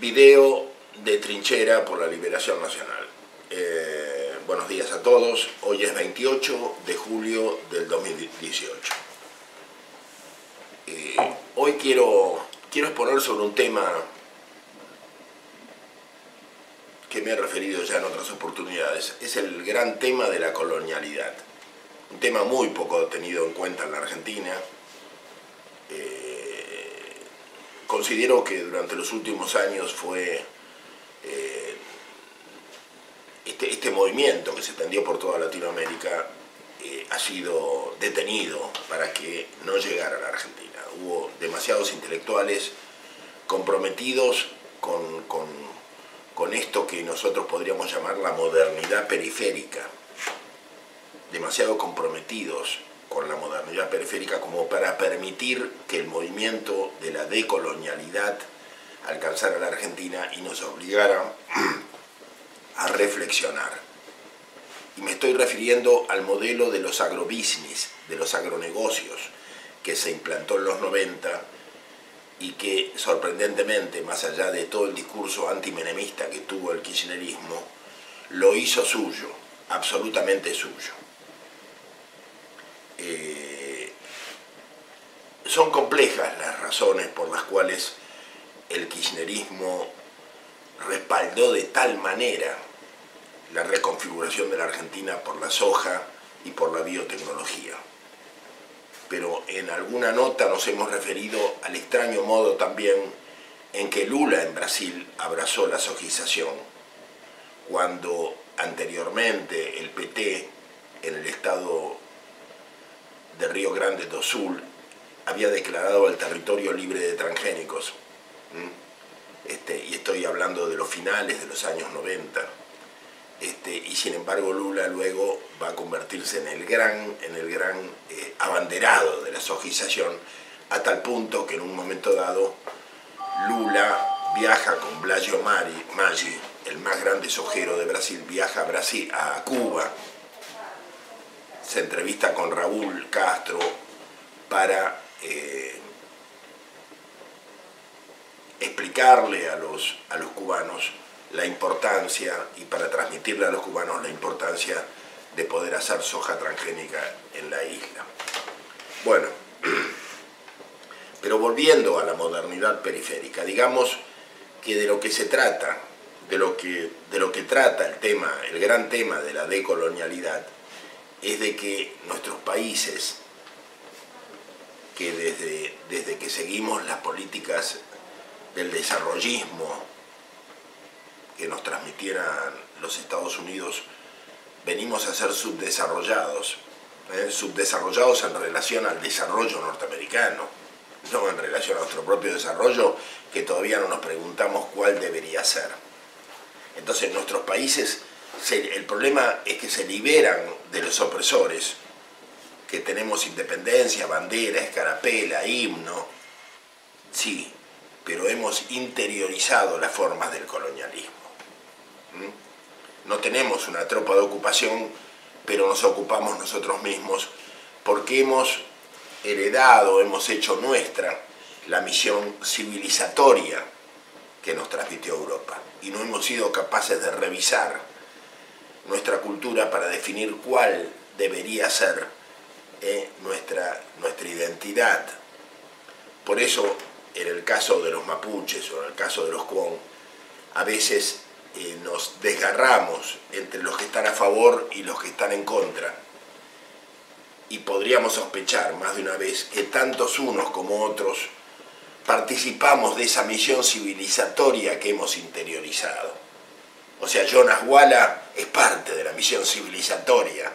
Video de trinchera por la liberación nacional. Buenos días a todos. Hoy es 28 de julio del 2018. Hoy quiero exponer sobre un tema que me he referido ya en otras oportunidades. Es el gran tema de la colonialidad. Un tema muy poco tenido en cuenta en la Argentina. Considero que durante los últimos años fue este movimiento que se extendió por toda Latinoamérica ha sido detenido para que no llegara a la Argentina. Hubo demasiados intelectuales comprometidos con esto que nosotros podríamos llamar la modernidad periférica, demasiado comprometidos con la modernidad periférica como para permitir que el movimiento de la decolonialidad alcanzara a la Argentina y nos obligara a reflexionar. Y me estoy refiriendo al modelo de los agrobusiness, de los agronegocios, que se implantó en los 90 y que sorprendentemente, más allá de todo el discurso antimenemista que tuvo el kirchnerismo, lo hizo suyo, absolutamente suyo. Son complejas las razones por las cuales el kirchnerismo respaldó de tal manera la reconfiguración de la Argentina por la soja y por la biotecnología. Pero en alguna nota nos hemos referido al extraño modo también en que Lula en Brasil abrazó la sojización, cuando anteriormente el PT en el estado de Río Grande do Sul había declarado el territorio libre de transgénicos. Y estoy hablando de los finales de los años 90. Y sin embargo Lula luego va a convertirse en el gran abanderado de la sojización, a tal punto que en un momento dado Lula viaja con Blasio Maggi, el más grande sojero de Brasil, viaja a Cuba, se entrevista con Raúl Castro para explicarle a los cubanos la importancia, y para transmitirle a los cubanos la importancia de poder hacer soja transgénica en la isla. Bueno, pero volviendo a la modernidad periférica, digamos que de lo que se trata, de lo que trata el gran tema de la decolonialidad, es de que nuestros países, que desde que seguimos las políticas del desarrollismo que nos transmitieran los Estados Unidos, venimos a ser subdesarrollados, subdesarrollados en relación al desarrollo norteamericano, no en relación a nuestro propio desarrollo, que todavía no nos preguntamos cuál debería ser. Entonces nuestros países, el problema es que se liberan de los opresores, que tenemos independencia, bandera, escarapela, himno, sí, pero hemos interiorizado las formas del colonialismo. No tenemos una tropa de ocupación, pero nos ocupamos nosotros mismos porque hemos heredado, hemos hecho nuestra la misión civilizatoria que nos transmitió Europa, y no hemos sido capaces de revisar nuestra cultura para definir cuál debería ser nuestra identidad. Por eso, en el caso de los mapuches o en el caso de los Kwon, a veces nos desgarramos entre los que están a favor y los que están en contra, y podríamos sospechar más de una vez que tantos unos como otros participamos de esa misión civilizatoria que hemos interiorizado. O sea, Jonas Walla es parte de la misión civilizatoria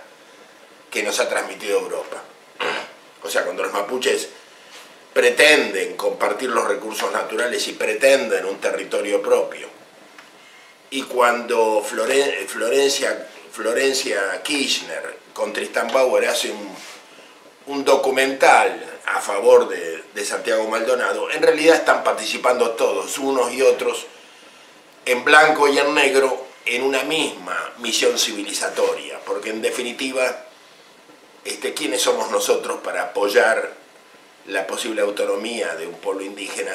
que nos ha transmitido Europa. O sea, cuando los mapuches pretenden compartir los recursos naturales y pretenden un territorio propio, y cuando Florencia Kirchner con Tristan Bauer hace un documental a favor de Santiago Maldonado, en realidad están participando todos, unos y otros, en blanco y en negro, en una misma misión civilizatoria, porque en definitiva, ¿quiénes somos nosotros para apoyar la posible autonomía de un pueblo indígena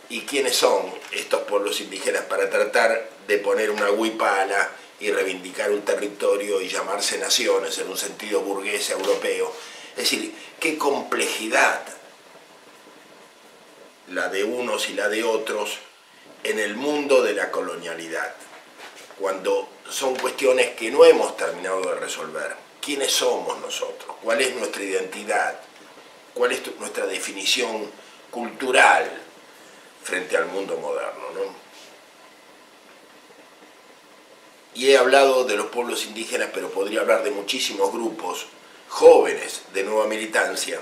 y quiénes son estos pueblos indígenas para tratar de poner una huipala y reivindicar un territorio y llamarse naciones en un sentido burgués europeo. Es decir, qué complejidad la de unos y la de otros en el mundo de la colonialidad, cuando son cuestiones que no hemos terminado de resolver. ¿Quiénes somos nosotros? ¿Cuál es nuestra identidad? ¿Cuál es nuestra definición cultural frente al mundo moderno, ¿no? Y he hablado de los pueblos indígenas, pero podría hablar de muchísimos grupos jóvenes de nueva militancia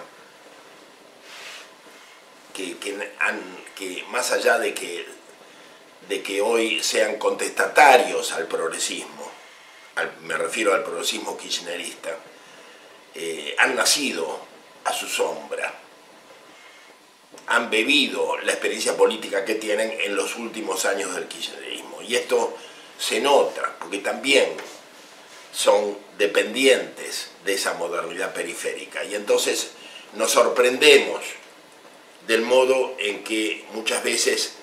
que más allá de que hoy sean contestatarios al progresismo, me refiero al progresismo kirchnerista, han nacido a su sombra, han bebido la experiencia política que tienen en los últimos años del kirchnerismo. Y esto se nota, porque también son dependientes de esa modernidad periférica. Y entonces nos sorprendemos del modo en que muchas veces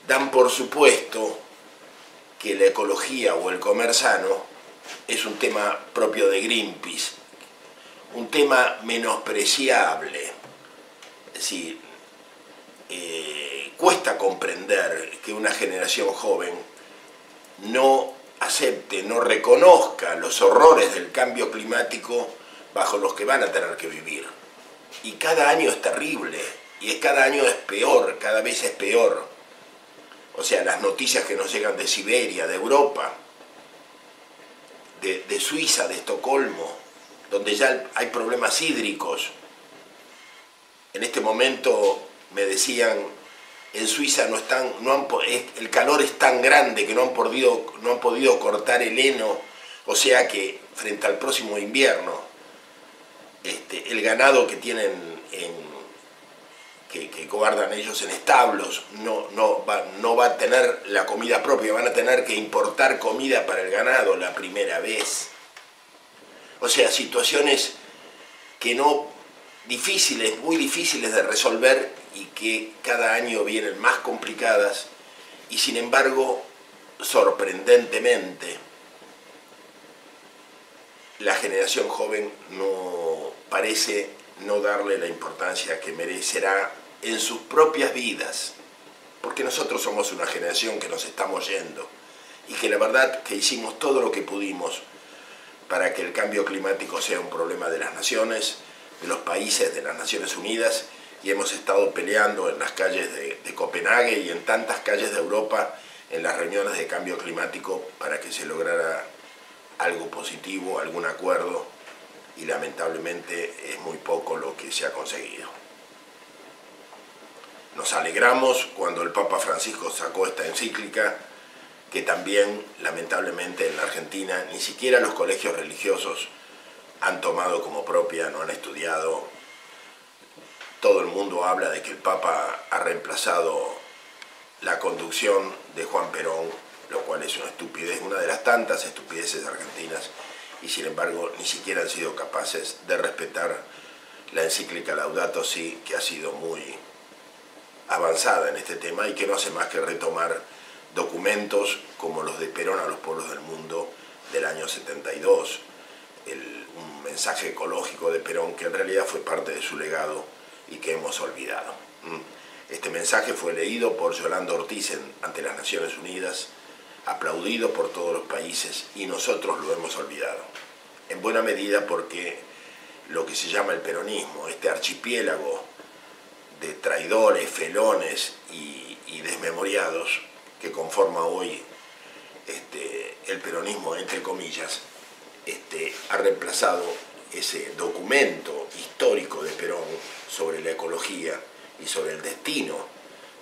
dan por supuesto que la ecología o el comer sano es un tema propio de Greenpeace, un tema menospreciable. Es decir, cuesta comprender que una generación joven no acepte, no reconozca los horrores del cambio climático bajo los que van a tener que vivir. Y cada año es terrible, y cada año es peor, cada vez es peor. O sea, las noticias que nos llegan de Siberia, de Europa, de Suiza, de Estocolmo, donde ya hay problemas hídricos. En este momento me decían, en Suiza el calor es tan grande que no han podido cortar el heno, o sea que frente al próximo invierno, el ganado que tienen que guardan ellos en establos no va a tener la comida propia, van a tener que importar comida para el ganado la primera vez. O sea, situaciones que muy difíciles de resolver y que cada año vienen más complicadas, y sin embargo, sorprendentemente, la generación joven parece no darle la importancia que merecerá en sus propias vidas, porque nosotros somos una generación que nos estamos yendo y que la verdad que hicimos todo lo que pudimos para que el cambio climático sea un problema de las naciones, de los países, de las Naciones Unidas, y hemos estado peleando en las calles de Copenhague y en tantas calles de Europa en las reuniones de cambio climático para que se lograra algo positivo, algún acuerdo, y lamentablemente es muy poco lo que se ha conseguido. Nos alegramos cuando el Papa Francisco sacó esta encíclica, que también lamentablemente en la Argentina ni siquiera los colegios religiosos han tomado como propia, no han estudiado. Todo el mundo habla de que el Papa ha reemplazado la conducción de Juan Perón, lo cual es una estupidez, una de las tantas estupideces argentinas, y sin embargo ni siquiera han sido capaces de respetar la encíclica Laudato Si, que ha sido muy avanzada en este tema y que no hace más que retomar documentos como los de Perón a los pueblos del mundo del año 72, un mensaje ecológico de Perón que en realidad fue parte de su legado y que hemos olvidado. Este mensaje fue leído por Yolanda Ortiz ante las Naciones Unidas, aplaudido por todos los países, y nosotros lo hemos olvidado. En buena medida porque lo que se llama el peronismo, este archipiélago de traidores, felones y desmemoriados que conforma hoy el peronismo, entre comillas, ha reemplazado ese documento histórico de Perón sobre la ecología y sobre el destino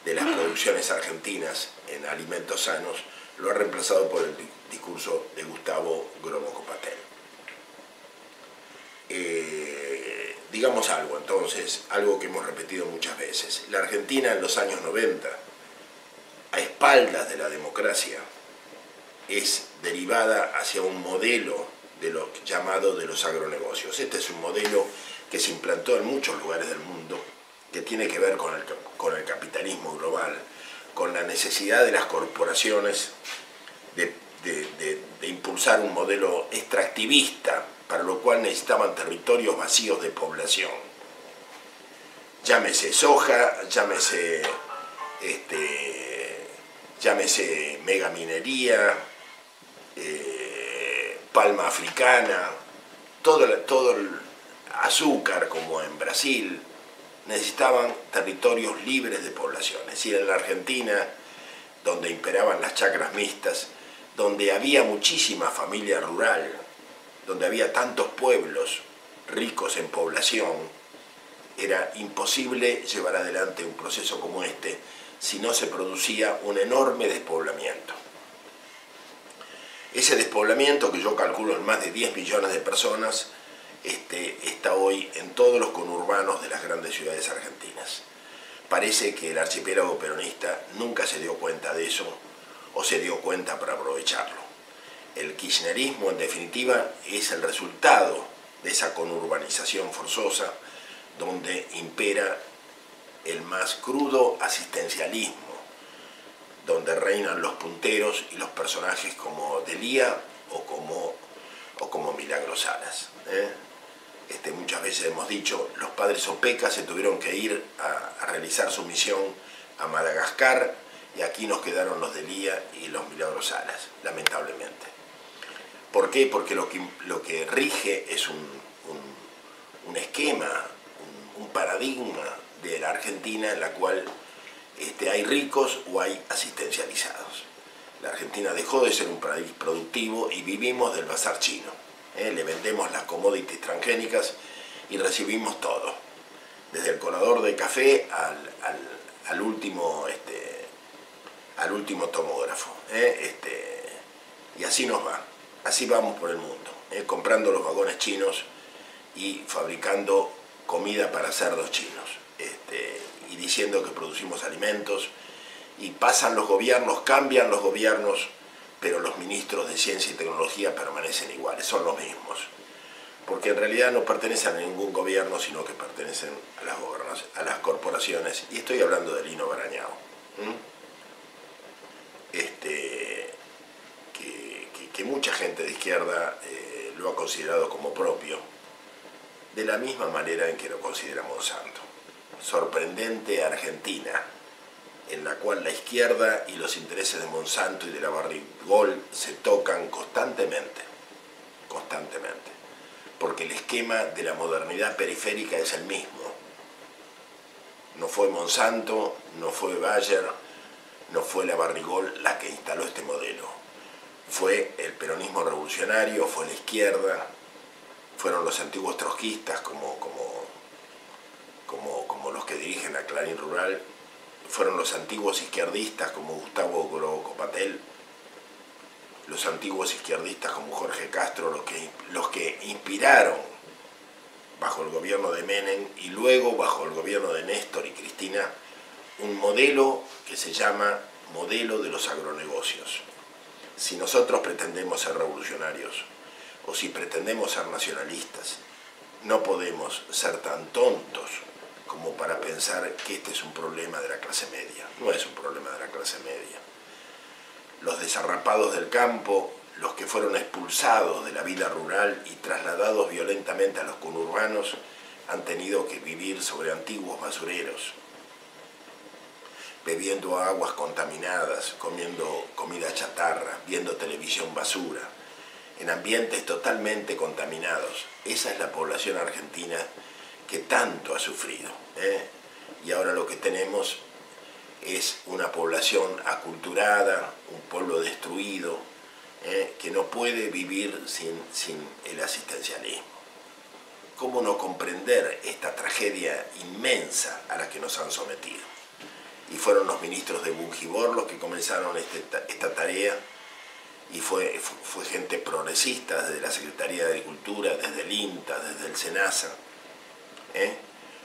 de las producciones argentinas en alimentos sanos, lo ha reemplazado por el discurso de Gustavo Gromo Copatel. Digamos algo entonces, algo que hemos repetido muchas veces. La Argentina en los años 90, a espaldas de la democracia, es derivada hacia un modelo de lo llamado de los agronegocios. Este es un modelo que se implantó en muchos lugares del mundo, que tiene que ver con el capitalismo global, con la necesidad de las corporaciones de impulsar un modelo extractivista, para lo cual necesitaban territorios vacíos de población. Llámese soja, llámese megaminería, palma africana, todo el azúcar como en Brasil. Necesitaban territorios libres de poblaciones. Y en la Argentina, donde imperaban las chacras mixtas, donde había muchísima familia rural, donde había tantos pueblos ricos en población, era imposible llevar adelante un proceso como este si no se producía un enorme despoblamiento. Ese despoblamiento, que yo calculo en más de 10 millones de personas, está hoy en todos los conurbanos de las grandes ciudades argentinas. Parece que el archipiélago peronista nunca se dio cuenta de eso, o se dio cuenta para aprovecharlo. El kirchnerismo, en definitiva, es el resultado de esa conurbanización forzosa, donde impera el más crudo asistencialismo, donde reinan los punteros y los personajes como Delía o como Milagro Salas. Muchas veces hemos dicho, los padres Opeka se tuvieron que ir a realizar su misión a Madagascar, y aquí nos quedaron los Delía y los Milagro Salas, lamentablemente. ¿Por qué? Porque lo que rige es un esquema, un paradigma de la Argentina en la cual hay ricos o hay asistencializados. La Argentina dejó de ser un país productivo y vivimos del bazar chino. Le vendemos las commodities transgénicas y recibimos todo, desde el colador de café al último tomógrafo. Y así nos va, así vamos por el mundo, comprando los vagones chinos y fabricando comida para cerdos chinos, y diciendo que producimos alimentos, y pasan los gobiernos, cambian los gobiernos, pero los ministros de Ciencia y Tecnología permanecen iguales, son los mismos, porque en realidad no pertenecen a ningún gobierno, sino que pertenecen a las corporaciones, y estoy hablando de Lino Barañao, que mucha gente de izquierda lo ha considerado como propio, de la misma manera en que lo considera Monsanto. Sorprendente Argentina, en la cual la izquierda y los intereses de Monsanto y de la Barrigol se tocan constantemente, porque el esquema de la modernidad periférica es el mismo. No fue Monsanto, no fue Bayer, no fue la Barrigol la que instaló este modelo. Fue el peronismo revolucionario, fue la izquierda, fueron los antiguos trotskistas como los que dirigen a Clarín Rural, fueron los antiguos izquierdistas como Gustavo Groco-Patel, los antiguos izquierdistas como Jorge Castro, los que inspiraron bajo el gobierno de Menem y luego bajo el gobierno de Néstor y Cristina un modelo que se llama modelo de los agronegocios. Si nosotros pretendemos ser revolucionarios o si pretendemos ser nacionalistas, no podemos ser tan tontos como para pensar que este es un problema de la clase media. No es un problema de la clase media. Los desarrapados del campo, los que fueron expulsados de la vida rural y trasladados violentamente a los conurbanos, han tenido que vivir sobre antiguos basureros, bebiendo aguas contaminadas, comiendo comida chatarra, viendo televisión basura, en ambientes totalmente contaminados. Esa es la población argentina que tanto ha sufrido, y ahora lo que tenemos es una población aculturada, un pueblo destruido, que no puede vivir sin el asistencialismo. ¿Cómo no comprender esta tragedia inmensa a la que nos han sometido? Y fueron los ministros de Bungibor los que comenzaron esta tarea, y fue gente progresista desde la Secretaría de Agricultura, desde el INTA, desde el SENASA,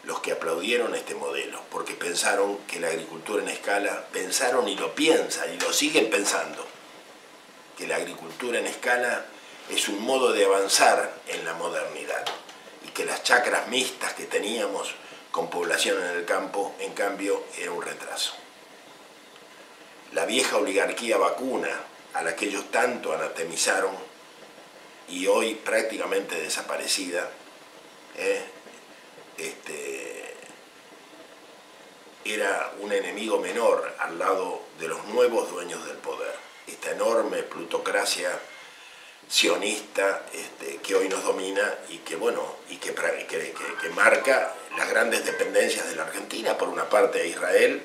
los que aplaudieron este modelo, porque pensaron que la agricultura en escala, pensaron y lo piensan y lo siguen pensando, que la agricultura en escala es un modo de avanzar en la modernidad, y que las chacras mixtas que teníamos con población en el campo, en cambio, era un retraso. la vieja oligarquía vacuna a la que ellos tanto anatemizaron y hoy prácticamente desaparecida, era un enemigo menor al lado de los nuevos dueños del poder. Esta enorme plutocracia sionista que hoy nos domina y que, bueno, que marca las grandes dependencias de la Argentina, por una parte a Israel,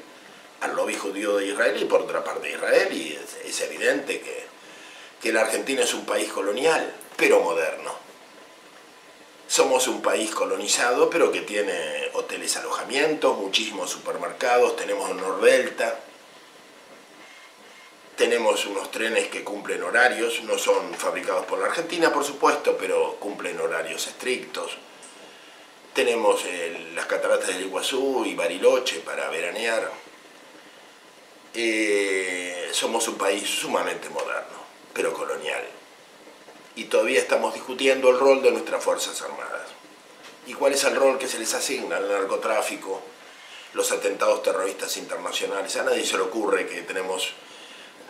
al lobby judío de Israel, y por otra parte a Israel, y es evidente que la Argentina es un país colonial, pero moderno. Somos un país colonizado, pero que tiene hoteles, alojamientos, muchísimos supermercados, tenemos un Nordelta, tenemos unos trenes que cumplen horarios, no son fabricados por la Argentina, por supuesto, pero cumplen horarios estrictos. Tenemos las cataratas del Iguazú y Bariloche para veranear. Somos un país sumamente moderno, pero colonial. Y todavía estamos discutiendo el rol de nuestras Fuerzas Armadas. ¿Y cuál es el rol que se les asigna al narcotráfico, los atentados terroristas internacionales? A nadie se le ocurre que tenemos...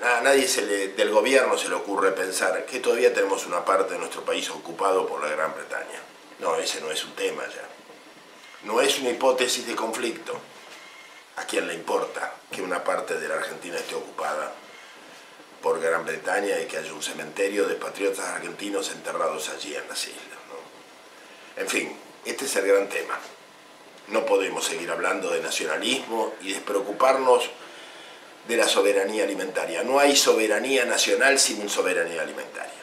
A nadie del gobierno se le ocurre pensar que todavía tenemos una parte de nuestro país ocupado por la Gran Bretaña. No, ese no es un tema ya. No es una hipótesis de conflicto. ¿A quién le importa que una parte de la Argentina esté ocupada por Gran Bretaña y que haya un cementerio de patriotas argentinos enterrados allí en las islas, ¿no? En fin, este es el gran tema. No podemos seguir hablando de nacionalismo y despreocuparnos de la soberanía alimentaria. No hay soberanía nacional sin soberanía alimentaria.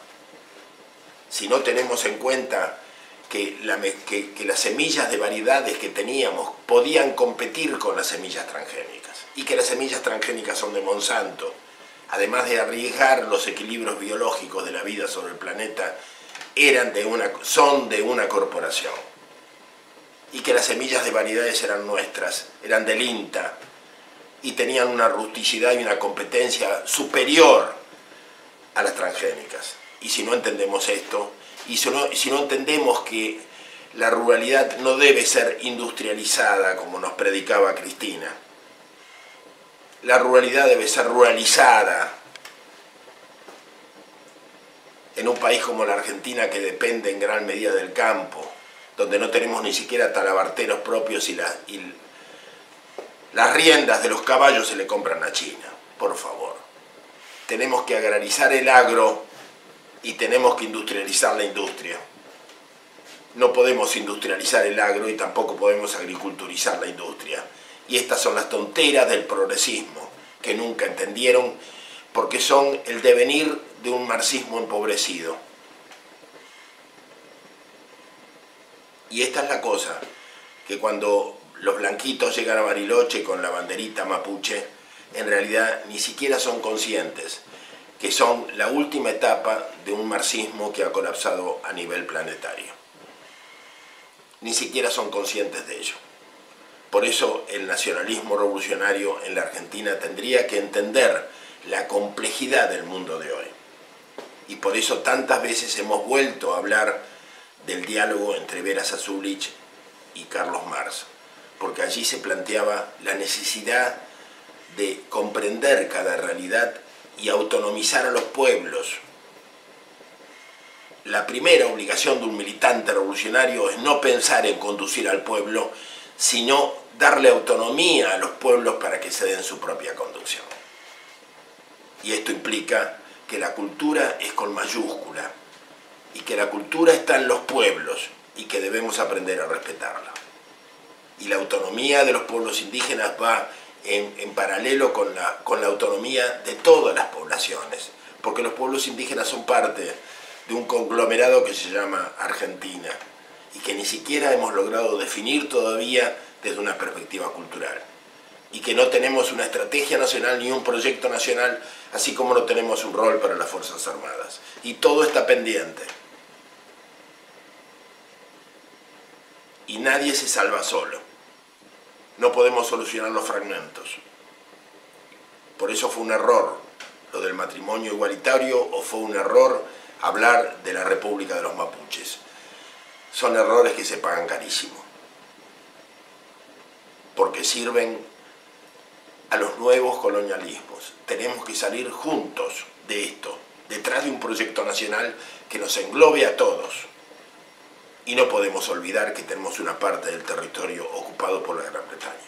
Si no tenemos en cuenta que las semillas de variedades que teníamos podían competir con las semillas transgénicas y que las semillas transgénicas son de Monsanto, además de arriesgar los equilibrios biológicos de la vida sobre el planeta, son de una corporación, y que las semillas de variedades eran nuestras, eran del INTA, y tenían una rusticidad y una competencia superior a las transgénicas. Y si no entendemos esto, y si no entendemos que la ruralidad no debe ser industrializada como nos predicaba Cristina, la ruralidad debe ser ruralizada. En un país como la Argentina, que depende en gran medida del campo, donde no tenemos ni siquiera talabarteros propios y las riendas de los caballos se le compran a China, por favor. Tenemos que agrarizar el agro y tenemos que industrializar la industria. No podemos industrializar el agro y tampoco podemos agriculturizar la industria. Y estas son las tonteras del progresismo, que nunca entendieron, porque son el devenir de un marxismo empobrecido. Y esta es la cosa, que cuando los blanquitos llegan a Bariloche con la banderita mapuche, en realidad ni siquiera son conscientes que son la última etapa de un marxismo que ha colapsado a nivel planetario. Ni siquiera son conscientes de ello. Por eso el nacionalismo revolucionario en la Argentina tendría que entender la complejidad del mundo de hoy. Y por eso tantas veces hemos vuelto a hablar del diálogo entre Vera Sassulich y Carlos Marx, porque allí se planteaba la necesidad de comprender cada realidad y autonomizar a los pueblos. La primera obligación de un militante revolucionario es no pensar en conducir al pueblo, sino darle autonomía a los pueblos para que se den su propia conducción. Y esto implica que la cultura es con mayúscula, y que la cultura está en los pueblos, y que debemos aprender a respetarla. Y la autonomía de los pueblos indígenas va en paralelo con la autonomía de todas las poblaciones, porque los pueblos indígenas son parte de un conglomerado que se llama Argentina, y que ni siquiera hemos logrado definir todavía desde una perspectiva cultural, y que no tenemos una estrategia nacional ni un proyecto nacional, así como no tenemos un rol para las Fuerzas Armadas. Y todo está pendiente. Y nadie se salva solo. No podemos solucionar los fragmentos. Por eso fue un error lo del matrimonio igualitario, o fue un error hablar de la República de los Mapuches. Son errores que se pagan carísimo, porque sirven a los nuevos colonialismos. Tenemos que salir juntos de esto, detrás de un proyecto nacional que nos englobe a todos. Y no podemos olvidar que tenemos una parte del territorio ocupado por la Gran Bretaña.